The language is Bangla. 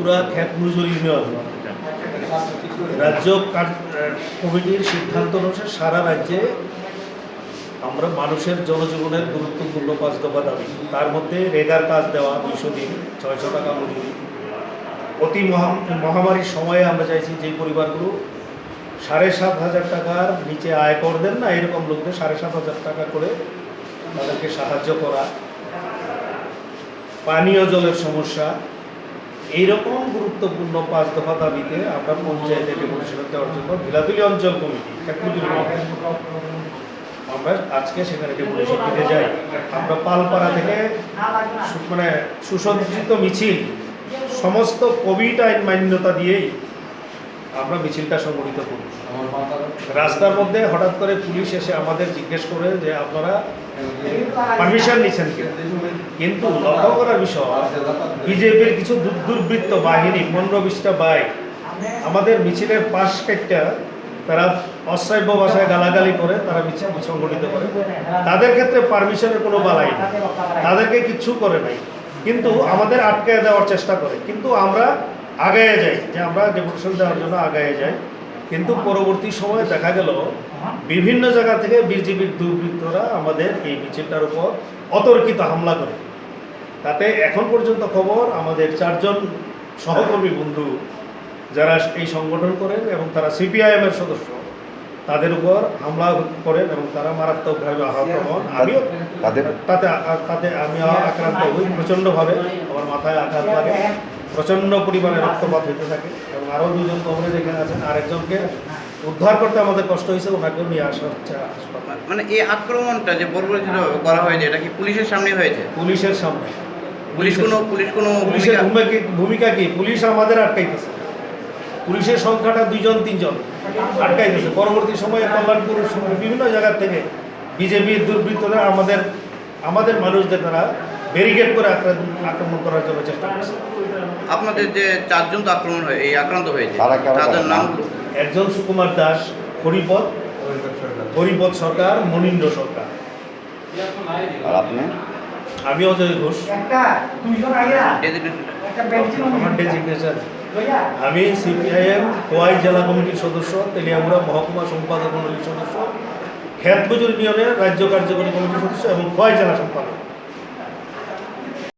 পুরা খ্যাত মজুর ইউনিয়ন রাজ্য কমিটির সিদ্ধান্ত অনুসারে সারা রাজ্যে আমরা মানুষের জনজীবনের গুরুত্বপূর্ণ 5 দফা দাবি, তার মধ্যে রেগার কাজ দেওয়া 200 দিন 600 টাকা মজুরি। অতি মহামারীর সময়ে আমরা চাইছি যে পরিবারগুলো 7,500 টাকার নিচে আয় কর দেন না, এরকম লোকদের 7,500 টাকা করে তাদেরকে সাহায্য করা। পানীয় জলের সমস্যা, এইরকম গুরুত্বপূর্ণ 5 দফা দাবিতে আমরা পঞ্চায়েতে ডেপুটেশন দেওয়ার জন্য ভিলাতুলি অঞ্চল কমিটি আমরা আজকে সেখানে ডেপুটেশন দিতে যাই। আমরা পালপাড়া থেকে মানে সুসজ্জিত মিছিল, সমস্ত কোভিড আইন মান্যতা দিয়েই আমরা মিছিলটা সংগঠিত করি। রাস্তার মধ্যে হঠাৎ করে পুলিশ এসে আমাদের জিজ্ঞেস করে যে আপনারা পারমিশন নিচ্ছেন কিনা, কিন্তু লক্ষ্য করার বিষয় বিজেপির কিছু দুর্বৃত্ত বাহিনী 15-20টা বাইক আমাদের মিছিলের পাশ কেটটা তারা অশ্রাব্য ভাষায় গালাগালি করে তারা মিছিল সংগঠিত করে। তাদের ক্ষেত্রে পারমিশনের কোনো বালাই নেই, তাদেরকে কিচ্ছু করে নাই, কিন্তু আমাদের আটকে দেওয়ার চেষ্টা করে। কিন্তু আমরা আগায়ে যাই, যে আমরা ডেপুটেশন দেওয়ার জন্য আগায়ে যাই, কিন্তু পরবর্তী সময়ে দেখা গেল বিভিন্ন জায়গা থেকে বিজেপির দুর্বৃত্তরা আমাদের এই মিছিলটার উপর অতর্কিত হামলা করে। তাতে এখন পর্যন্ত খবর আমাদের 4 জন সহকর্মী বন্ধু যারা এই সংগঠন করেন এবং তারা সিপিআইএমের সদস্য, তাদের উপর হামলা করেন এবং তারা মারাত্মকভাবে আহত হন। আমিও তাতে আমি আক্রান্ত হই প্রচণ্ডভাবে, আমার মাথায় আঘাত লাগে, প্রচণ্ড পরিমাণে রক্তপাত হতে থাকে এবং আরও 2 জন কবরে যেখানে আছেন, আরেকজনকে উদ্ধার করতে আমাদের কষ্ট হয়েছে, ওনাকেও নিয়ে আসা হচ্ছে হাসপাতাল। মানে এই আক্রমণটা যে বর্বরচিতভাবে করা হয়েছে, এটা কি পুলিশের সামনে হয়েছে? পুলিশের সামনে। পুলিশের ভূমিকা কি? পুলিশ আমাদের আটকাইতেছে, পুলিশের সংখ্যাটা 2 জন 3 জন আটকাইতেছে। পরবর্তী সময়ে কল্যাণপুর বিভিন্ন জায়গা থেকে বিজেপির দুর্বৃত্তরা আমাদের মানুষদের তারা ব্যারিকেড করে আক্রমণ করার জন্য চেষ্টা করছে। আপনাদের যে 4 জন তো আক্রান্ত হয়েছে, তাদের নাম? একজন সুকুমার দাস, হরিপদ সরকার, মনীন্দ্র সরকার। আর আপনি? আমি অজয় ঘোষ, আমার ডেজিগনেশন। আমি সিপিআইএম খোয়াই জেলা কমিটির সদস্য, তেলিয়ামুড়া মহকুমা সম্পাদক মণ্ডলীর সদস্য, খ্যাত মজুর ইউনিয়নের রাজ্য কার্যকরী কমিটির সদস্য এবং খোয়াই জেলা সম্পাদক।